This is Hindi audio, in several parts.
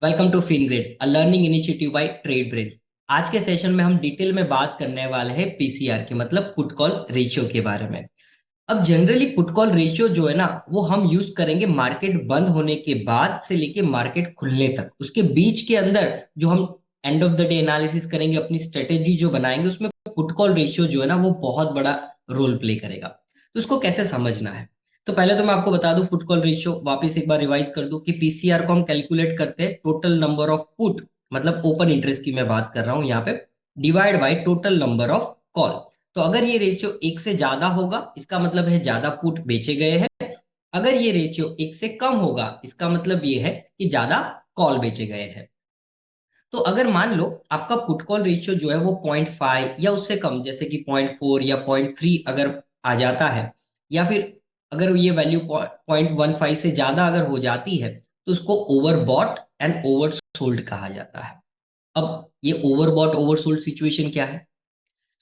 Welcome to Fingrid, a learning initiative by Trade Brains. आज के सेशन में हम डिटेल में बात करने वाले हैं पीसीआर की, मतलब पुट कॉल रेशियो के बारे में। अब जनरली पुट कॉल रेशियो जो है ना, वो हम यूज करेंगे मार्केट बंद होने के बाद से लेके मार्केट खुलने तक। उसके बीच के अंदर जो हम end of the day analysis करेंगे, अपनी स्ट्रेटेजी जो बनाएंगे, उसमें पुट कॉल रेशियो जो है ना, वो बहुत बड़ा रोल प्ले करेगा। तो उसको कैसे समझना है? तो पहले तो मैं आपको बता दूं, पुट कॉल रेशियो वापस एक बार रिवाइज कर दूं कि पीसीआर को हम कैलकुलेट करते हैं टोटल नंबर ऑफ पुट, मतलब ओपन इंटरेस्ट की मैं बात कर रहा हूं यहाँ पे, divide by total number of call. तो अगर ये रेशियो एक से ज्यादा होगा, इसका मतलब है ज्यादा पुट बेचे गए हैं। अगर ये रेशियो एक से कम होगा, इसका मतलब ये है कि ज्यादा कॉल बेचे गए हैं। तो अगर मान लो आपका पुट कॉल रेशियो जो है वो 0.5 या उससे कम, जैसे कि 0.4 या 0.3 अगर आ जाता है, या फिर अगर ये वैल्यू 0.15 से ज्यादा अगर हो जाती है, तो उसको ओवरबॉट एंड ओवरसोल्ड कहा जाता है। अब ये ओवरबॉट ओवरसोल्ड सिचुएशन क्या है?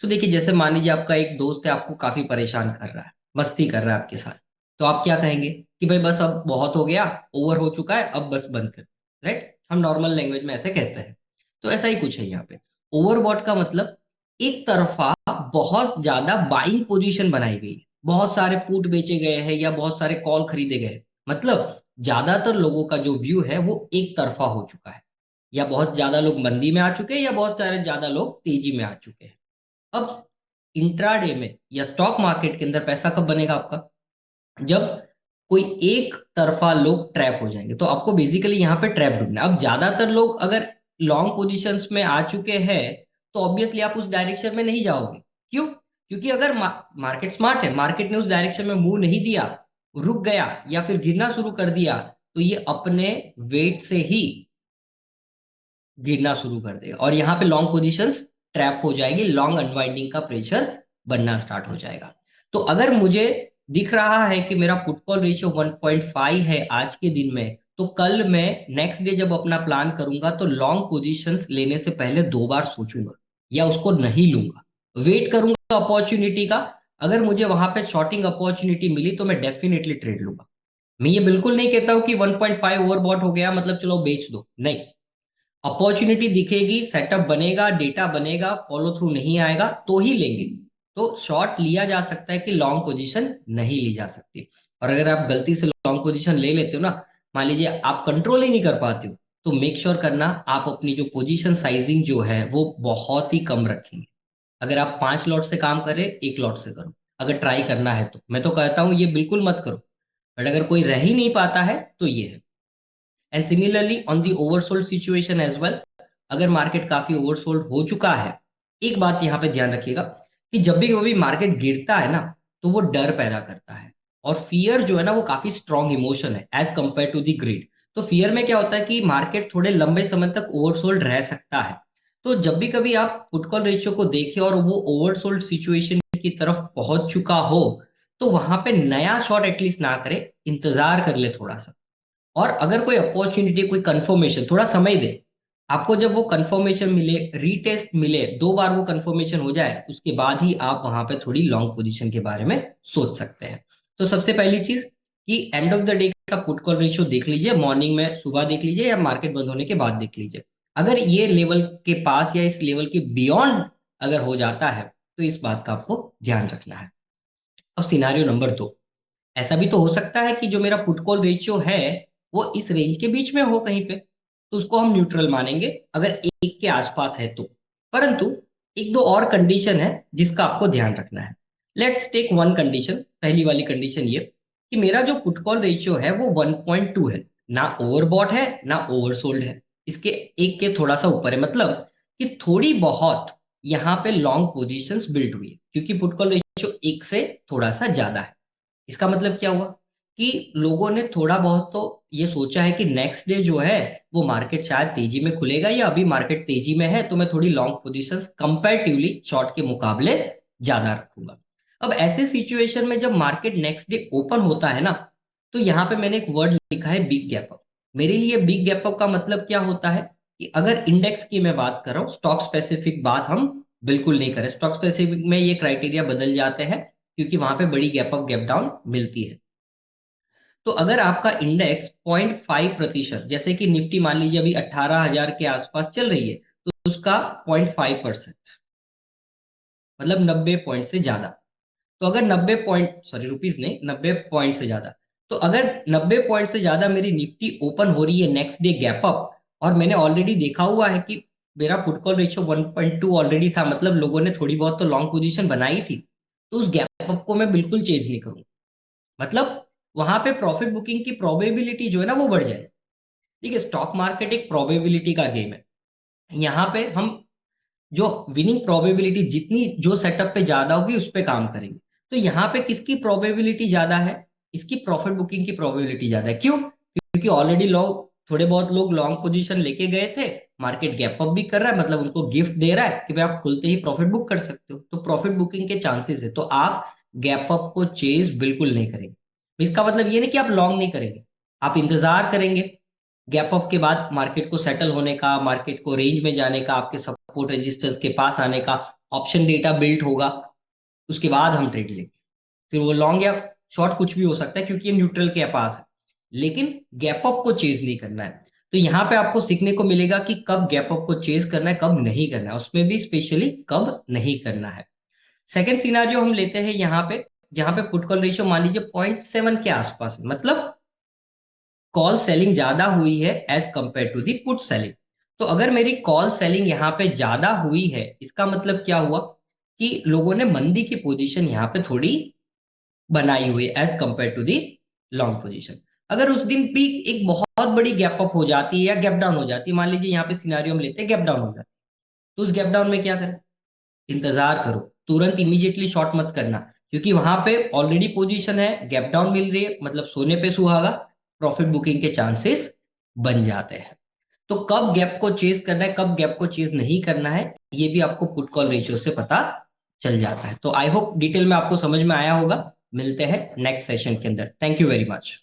तो देखिए, जैसे मान लीजिए आपका एक दोस्त है, आपको काफी परेशान कर रहा है, मस्ती कर रहा है आपके साथ। तो आप क्या कहेंगे कि भाई बस अब बहुत हो गया, ओवर हो चुका है, अब बस बंद कर। राइट, हम नॉर्मल लैंग्वेज में ऐसे कहते हैं। तो ऐसा ही कुछ है यहाँ पे। ओवरबॉट का मतलब एक तरफा बहुत ज्यादा बाइंग पोजीशन बनाई गई है, बहुत सारे पुट बेचे गए हैं या बहुत सारे कॉल खरीदे गए हैं। मतलब ज्यादातर लोगों का जो व्यू है वो एक तरफा हो चुका है, या बहुत ज्यादा लोग मंदी में आ चुके हैं, या बहुत सारे ज्यादा लोग तेजी में आ चुके हैं। अब इंट्राडे में या स्टॉक मार्केट के अंदर पैसा कब बनेगा आपका? जब कोई एक तरफा लोग ट्रैप हो जाएंगे। तो आपको बेसिकली यहाँ पे ट्रैप ढूंढना है। अब ज्यादातर लोग अगर लॉन्ग पोजीशंस में आ चुके हैं, तो ऑब्वियसली आप उस डायरेक्शन में नहीं जाओगे। क्यों? क्योंकि अगर मार्केट स्मार्ट है, मार्केट ने उस डायरेक्शन में मूव नहीं दिया, रुक गया या फिर गिरना शुरू कर दिया, तो ये अपने वेट से ही गिरना शुरू कर देगा और यहाँ पे लॉन्ग पोजीशंस ट्रैप हो जाएगी, लॉन्ग अनवाइंडिंग का प्रेशर बनना स्टार्ट हो जाएगा। तो अगर मुझे दिख रहा है कि मेरा पुट कॉल रेशियो 1.5 है आज के दिन में, तो कल मैं नेक्स्ट डे जब अपना प्लान करूंगा, तो लॉन्ग पोजीशंस लेने से पहले दो बार सोचूंगा, या उसको नहीं लूंगा, वेट करूंगा अपॉर्चुनिटी का। अगर मुझे वहां पे शॉर्टिंग अपॉर्चुनिटी मिली तो मैं डेफिनेटली ट्रेड लूंगा। मैं ये बिल्कुल नहीं कहता हूं कि 1.5 ओवरबॉट हो गया मतलब चलो बेच दो, नहीं। अपॉर्चुनिटी दिखेगी, सेटअप बनेगा, डेटा बनेगा, फॉलो थ्रू नहीं आएगा तो ही लेंगे। तो शॉर्ट लिया जा सकता है कि लॉन्ग पोजीशन नहीं ली जा सकती। और अगर आप गलती से लॉन्ग पोजीशन ले लेते हो ना, मान लीजिए आप कंट्रोल ही नहीं कर पाते हो, तो मेक श्योर करना आप अपनी जो पोजीशन साइजिंग जो है वो बहुत ही कम रखेंगे। अगर आप 5 लॉट से काम करें, 1 लॉट से करो। अगर ट्राई करना है तो मैं तो कहता हूँ ये बिल्कुल मत करो। बट अगर कोई रह ही नहीं पाता है तो ये है। And similarly on the oversold situation as well, अगर मार्केट काफी ओवरसोल्ड हो चुका है, एक बात यहाँ पे ध्यान रखिएगा कि जब भी कभी मार्केट गिरता है ना, तो वो डर पैदा करता है। और फियर जो है ना, वो काफी स्ट्रॉन्ग इमोशन है as compared to the greed. तो फियर में क्या होता है कि मार्केट थोड़े लंबे समय तक ओवरसोल्ड रह सकता है। तो जब भी कभी आप पुट कॉल रेशियो को देखें और वो ओवरसोल्ड सिचुएशन की तरफ पहुंच चुका हो, तो वहां पे नया शॉट एटलीस्ट ना करे, इंतजार कर ले थोड़ा सा। और अगर कोई अपॉर्चुनिटी, कोई कंफर्मेशन, थोड़ा समय दे। आपको जब वो कंफर्मेशन मिले, रीटेस्ट मिले, 2 बार वो कंफर्मेशन हो जाए, उसके बाद ही आप वहां पे थोड़ी लॉन्ग पोजीशन के बारे में सोच सकते हैं। तो सबसे पहली चीज कि एंड ऑफ द डे का पुट कॉल रेशियो देख लीजिए, मॉर्निंग में सुबह देख लीजिए या मार्केट बंद होने के बाद देख लीजिए। अगर ये लेवल के पास या इस लेवल के बियॉन्ड अगर हो जाता है, तो इस बात का आपको ध्यान रखना है। अब सिनारियो नंबर 2, ऐसा भी तो हो सकता है कि जो मेरा पुट कॉल रेशियो है वो इस रेंज के बीच में हो कहीं पे, तो उसको हम न्यूट्रल मानेंगे अगर एक के आसपास है तो। परंतु एक दो और कंडीशन है जिसका आपको ध्यान रखना है। Let's take one condition. पहली वाली कंडीशन ये कि मेरा जो पुट कॉल रेशियो है वो 1.2 है, ना ओवरबॉट है ना ओवरसोल्ड है, इसके एक के थोड़ा सा ऊपर है। मतलब कि थोड़ी बहुत यहाँ पे लॉन्ग पोजीशंस बिल्ड हुई है, क्योंकि पुट कॉल रेशियो एक से थोड़ा सा ज्यादा है। इसका मतलब क्या हुआ कि लोगों ने थोड़ा बहुत तो ये सोचा है कि नेक्स्ट डे जो है वो मार्केट शायद तेजी में खुलेगा, या अभी मार्केट तेजी में है तो मैं थोड़ी लॉन्ग पोजीशंस कंपैरेटिवली शॉर्ट के मुकाबले ज्यादा रखूंगा। अब ऐसे सिचुएशन में जब मार्केट नेक्स्ट डे ओपन होता है ना, तो यहाँ पे मैंने एक वर्ड लिखा है, बिग गैप अप। मेरे लिए बिग गैप अप का मतलब क्या होता है कि अगर इंडेक्स की मैं बात कर रहा हूँ, स्टॉक स्पेसिफिक बात हम बिल्कुल नहीं करें। स्टॉक स्पेसिफिक में ये क्राइटेरिया बदल जाते हैं, क्योंकि वहां पे बड़ी गैप अप गैप डाउन मिलती है। तो अगर आपका इंडेक्स 0.5%, जैसे कि निफ्टी मान लीजिए अभी 18,000 के आसपास चल रही है, तो उसका 0.5%, मतलब 90 पॉइंट से ज्यादा। तो अगर 90 पॉइंट, सॉरी रुपीज नहीं, 90 पॉइंट से ज्यादा, तो अगर 90 पॉइंट से ज्यादा मेरी निफ्टी ओपन हो रही है नेक्स्ट डे गैप अप, और मैंने ऑलरेडी देखा हुआ है कि मेरा पुट कॉल रेशियो 1.2 ऑलरेडी था, मतलब लोगों ने थोड़ी बहुत तो लॉन्ग पोजीशन बनाई थी, तो उस गैप अप को मैं बिल्कुल चेंज नहीं करूंगा। मतलब वहां पे प्रॉफिट बुकिंग की प्रोबेबिलिटी जो है ना वो बढ़ जाएगी। ठीक है, स्टॉक मार्केट एक प्रोबेबिलिटी का गेम है। यहाँ पे हम जो विनिंग प्रोबेबिलिटी जितनी जो सेटअप पे ज्यादा होगी उस पे काम करेंगे। तो यहाँ पे किसकी प्रोबेबिलिटी ज्यादा है? इसकी प्रॉफिट बुकिंग की प्रोबेबिलिटी ज्यादा है। क्यों? क्योंकि ऑलरेडी लोग, थोड़े बहुत लोग लॉन्ग पोजीशन लेके गए थे, मार्केट गैप अप भी कर रहा है, मतलब उनको गिफ्ट दे रहा है कि भाई आप खुलते ही प्रॉफिट बुक कर सकते हो, तो प्रॉफिट बुकिंग के चांसेस है। तो आप गैप अप को चेज बिल्कुल नहीं करेंगे। इसका मतलब ये नहीं कि आप लॉन्ग नहीं करेंगे, आप इंतजार करेंगे गैप अप के बाद मार्केट को सेटल होने का, मार्केट को रेंज में जाने का, आपके सपोर्ट रजिस्टर्स के पास आने का, ऑप्शन डेटा बिल्ट होगा, उसके बाद हम ट्रेड लेंगे। फिर वो लॉन्ग या शॉर्ट कुछ भी हो सकता है, क्योंकि ये न्यूट्रल के पास है, लेकिन गैप अप को चेज नहीं करना है। तो यहाँ पे आपको सीखने को मिलेगा कि कब गैप अप को चेज करना है, कब नहीं करना है, उसमें भी स्पेशली कब नहीं करना है। सेकेंड सिनारियो हम लेते हैं यहाँ पे, जहां पे पुट कॉल रेशियो मान लीजिए 0.7 के आसपास है, मतलब कॉल सेलिंग ज्यादा हुई है as compared to the put selling. तो अगर मेरी कॉल सेलिंग यहाँ पे ज्यादा हुई है, इसका मतलब क्या हुआ कि लोगों ने मंदी की पोजीशन यहाँ पे थोड़ी बनाई हुई है as compared to the long position. अगर उस दिन पीक एक बहुत बड़ी गैप अप हो जाती है या गैप डाउन हो जाती है, मान लीजिए यहाँ पे सिनारियो हम लेते हैं गैप डाउन हो जाती है, तो उस गैप डाउन में क्या करें? इंतजार करो, तुरंत इमीडिएटली शॉर्ट मत करना, क्योंकि वहां पे ऑलरेडी पोजीशन है, गैप डाउन मिल रही है, मतलब सोने पे सुहागा, प्रॉफिट बुकिंग के चांसेस बन जाते हैं। तो कब गैप को चेज करना है, कब गैप को चेज नहीं करना है, ये भी आपको पुट कॉल रेशियो से पता चल जाता है। तो आई होप डिटेल में आपको समझ में आया होगा। मिलते हैं नेक्स्ट सेशन के अंदर। Thank you very much.